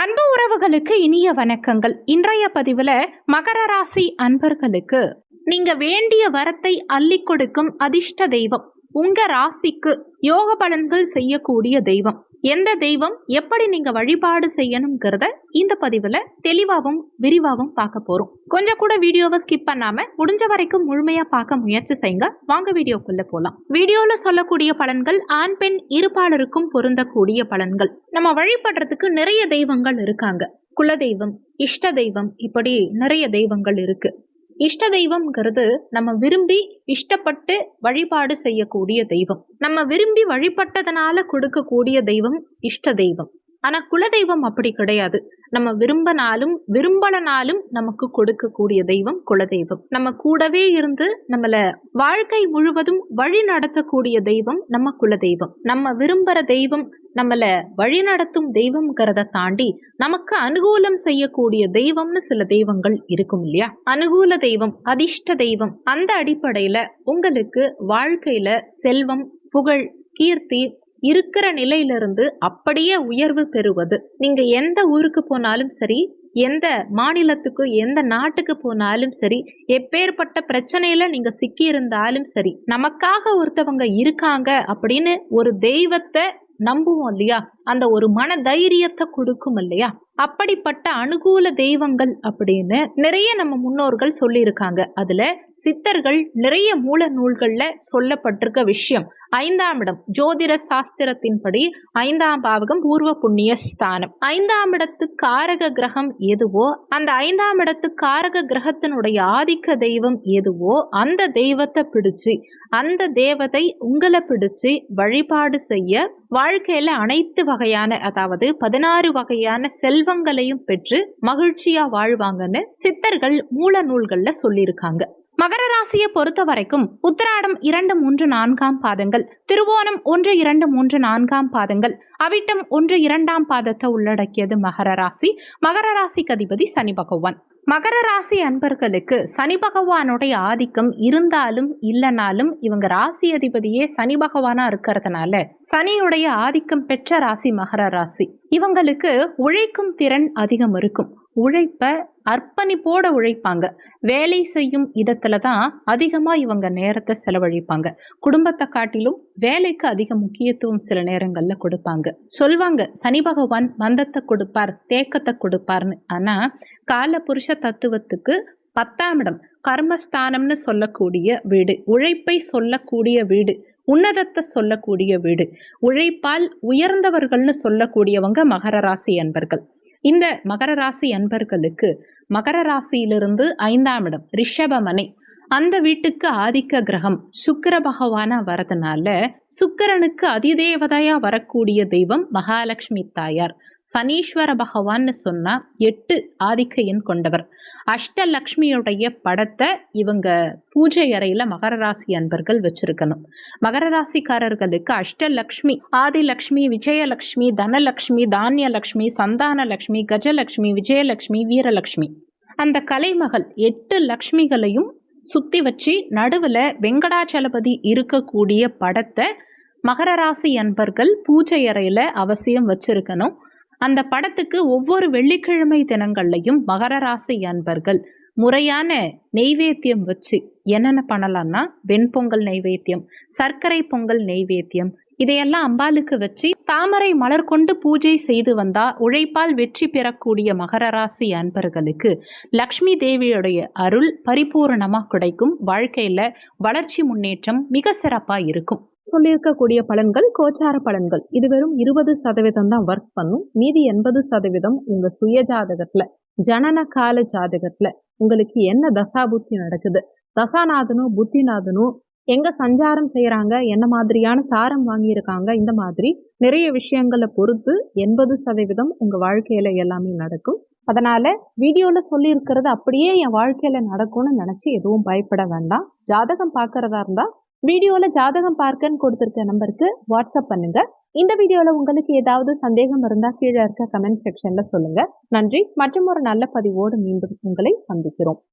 அன்பு உறவுகளுக்கு இனிய வணக்கங்கள். இன்றைய பதிவுல மகர ராசி அன்பர்களுக்கு நீங்க வேண்டிய வரத்தை அள்ளி கொடுக்கும் அதிர்ஷ்ட தெய்வம், உங்க ராசிக்கு யோக பலன்கள் செய்யக்கூடிய தெய்வம் எந்த தெய்வம், எப்படி நீங்க வழிபாடு செய்யணுங்கிறத இந்த பதிவுல தெளிவாகவும் விரிவாகவும் பார்க்க போறோம். கொஞ்சம் கூட வீடியோவை ஸ்கிப் பண்ணாம முடிஞ்ச வரைக்கும் முழுமையா பார்க்க முயற்சி செய்யுங்க. வாங்க வீடியோக்குள்ள போலாம். வீடியோல சொல்லக்கூடிய பலன்கள் ஆண் பெண் இருபாலருக்கும் பொருந்தக்கூடிய பலன்கள். நம்ம வழிபடுறதுக்கு நிறைய தெய்வங்கள் இருக்காங்க. குலதெய்வம், இஷ்ட தெய்வம், இப்படி நிறைய தெய்வங்கள் இருக்கு. இஷ்ட தெய்வம்ங்கிறது நம்ம விரும்பி இஷ்டப்பட்டு வழிபாடு செய்யக்கூடிய தெய்வம். நம்ம விரும்பி வழிபட்டதனால கொடுக்கக்கூடிய தெய்வம் இஷ்ட தெய்வம். ஆனா குலதெய்வம் அப்படி கிடையாது. நம்ம விரும்பினாலும் விரும்பலனாலும் நமக்கு கொடுக்கக்கூடிய தெய்வம் குலதெய்வம். நம்ம கூடவே இருந்து நம்மள வாழ்க்கை முழுவதும் வழி நடத்தக்கூடிய தெய்வம் நம்ம குலதெய்வம். நம்ம விரும்புற தெய்வம் நம்மள வழி நடத்தும் தெய்வம்ங்கிறத தாண்டி நமக்கு அனுகூலம் செய்யக்கூடிய தெய்வம்னு சில தெய்வங்கள் இருக்கும் இல்லையா? அனுகூல தெய்வம், அதிர்ஷ்ட தெய்வம். அந்த அடிப்படையில உங்களுக்கு வாழ்க்கையில செல்வம், புகழ், கீர்த்தி இருக்கிற நிலையிலிருந்து அப்படியே உயர்வு பெறுவது. நீங்க எந்த ஊருக்கு போனாலும் சரி, எந்த மாநிலத்துக்கு எந்த நாட்டுக்கு போனாலும் சரி, எப்பேற்பட்ட பிரச்சனையில நீங்க சிக்கி இருந்தாலும் சரி, நமக்காக ஒருத்தவங்க இருக்காங்க அப்படின்னு ஒரு தெய்வத்தை நம்புவோம் இல்லையா? அந்த ஒரு மன தைரியத்தை கொடுக்கும் இல்லையா? அப்படிப்பட்ட அனுகூல தெய்வங்கள் அப்படின்னு நிறைய நம்ம முன்னோர்கள் சொல்லியிருக்காங்க. அதுல சித்தர்கள் நிறைய மூல நூல்கள்ல சொல்லப்பட்டிருக்க விஷயம், 5ஆம் இடம் ஜோதிட சாஸ்திரத்தின்படி 5ஆம் பாவகம் பூர்வ புண்ணிய ஸ்தானம். 5ஆம் இடத்து காரக கிரகம் எதுவோ அந்த 5ஆம் இடத்து காரக கிரகத்தினுடைய ஆதிக்க தெய்வம் எதுவோ அந்த தெய்வத்தை பிடிச்சு, அந்த தேவதை உங்களை பிடிச்சு வழிபாடு செய்ய வாழ்க்கையில அனைத்து வகையான, அதாவது 16 வகையான செல்வங்களையும் பெற்று மகிழ்ச்சியா வாழ்வாங்கன்னு சித்தர்கள் மூல நூல்கள்ல சொல்லியிருக்காங்க. மகர ராசியை பொறுத்த வரைக்கும் உத்திராடம் 2, 3, 4ஆம் பாதங்கள், திருவோணம் 1, 2, 3, 4ஆம் பாதங்கள், அவிட்டம் 1, 2ஆம் பாதத்தை உள்ளடக்கியது மகர ராசி. மகர ராசிக்கு அதிபதி சனி பகவான். மகர ராசி அன்பர்களுக்கு சனி பகவானுடைய ஆதிக்கம் இருந்தாலும் இல்லைனாலும் இவங்க ராசி அதிபதியே சனி பகவானா இருக்கிறதுனால சனியுடைய ஆதிக்கம் பெற்ற ராசி மகர ராசி. இவங்களுக்கு உழைக்கும் திறன் அதிகம் இருக்கும். உழைப்ப அர்ப்பணிப்போட உழைப்பாங்க. வேலை செய்யும் இடத்துல தான் அதிகமா இவங்க நேரத்தை செலவழிப்பாங்க. குடும்பத்தை காட்டிலும் வேலைக்கு அதிக முக்கியத்துவம் சில நேரங்கள்ல கொடுப்பாங்க. சொல்வாங்க சனி பகவான் மந்தத்தை கொடுப்பார், தேக்கத்தை கொடுப்பார்னு. ஆனா கால புருஷ தத்துவத்துக்கு 10ஆம் இடம் கர்மஸ்தானம்னு சொல்லக்கூடிய வீடு, உழைப்பை சொல்லக்கூடிய வீடு, உன்னதத்தை சொல்லக்கூடிய வீடு, உழைப்பால் உயர்ந்தவர்கள்னு சொல்லக்கூடியவங்க மகர ராசி அன்பர்கள். இந்த மகர ராசி அன்பர்களுக்கு மகர ராசியிலிருந்து 5ஆம் இடம் ரிஷபமனை, அந்த வீட்டுக்கு ஆதிக்க கிரகம் சுக்கிர பகவானா வரதுனால சுக்கிரனுக்கு அதிதேவதையா வரக்கூடிய தெய்வம் மகாலட்சுமி தாயார். சனீஸ்வர பகவான்னு சொன்னா 8 ஆதிக்க எண் கொண்டவர். அஷ்டலக்ஷ்மியுடைய படத்தை இவங்க பூஜை அறையில மகர ராசி அன்பர்கள் வச்சிருக்கணும். மகர ராசிக்காரர்களுக்கு அஷ்டலக்ஷ்மி, ஆதிலக்ஷ்மி, விஜயலக்ஷ்மி, தனலக்ஷ்மி, தானியலக்ஷ்மி, சந்தானலக்ஷ்மி, கஜலக்ஷ்மி, விஜயலக்ஷ்மி, வீரலக்ஷ்மி, அந்த கலைமகள் 8 லக்ஷ்மிகளையும் சுத்தி வச்சு நடுவுல வெங்கடாச்சலபதி இருக்கக்கூடிய படத்தை மகர ராசி அன்பர்கள் பூஜை அறையில அவசியம் வச்சிருக்கணும். அந்த படத்துக்கு ஒவ்வொரு வெள்ளிக்கிழமை தினங்கள்லையும் மகர ராசி அன்பர்கள் முறையான நெய்வேத்தியம் வச்சு என்னென்ன பண்ணலாம்னா, வெண்பொங்கல் நெய்வேத்தியம், சர்க்கரை பொங்கல் நெய்வேத்தியம், இதையெல்லாம் அம்பாளுக்கு வச்சு தாமரை மலர் கொண்டு பூஜை செய்து வந்தா உழைப்பால் வெற்றி பெறக்கூடிய மகர ராசி அன்பர்களுக்கு லக்ஷ்மி தேவியுடைய அருள் பரிபூர்ணமா கிடைக்கும். வாழ்க்கையில வளர்ச்சி முன்னேற்றம் மிக சிறப்பா இருக்கும். சொல்லியிருக்கக்கூடிய பலன்கள் கோச்சார பலன்கள். இது வெறும் 20% தான் ஒர்க் பண்ணும். மீதி 80% உங்க சுய ஜாதகத்துல, ஜனன கால ஜாதகத்துல உங்களுக்கு என்ன தசாபுத்தி நடக்குது, தசாநாதனும் புத்திநாதனும் எங்க சஞ்சாரம் செய்யறாங்க, என்ன மாதிரியான சாரம் வாங்கியிருக்காங்க, இந்த மாதிரி நிறைய விஷயங்களை பொறுத்து 80% உங்க வாழ்க்கையில எல்லாமே நடக்கும். அதனால வீடியோல சொல்லி இருக்கிறது அப்படியே என் வாழ்க்கையில நடக்கும்னு நினைச்சு எதுவும் பயப்பட வேண்டாம். ஜாதகம் பார்க்கறதா இருந்தா வீடியோல ஜாதகம் பார்க்கன்னு கொடுத்திருக்க நம்பருக்கு வாட்ஸ்அப் பண்ணுங்க. இந்த வீடியோல உங்களுக்கு ஏதாவது சந்தேகம் இருந்தா கீழே இருக்க கமெண்ட் செக்ஷன்ல சொல்லுங்க. நன்றி. மற்றும் ஒரு நல்ல பதிவோடு மீண்டும் உங்களை சந்திக்கிறோம்.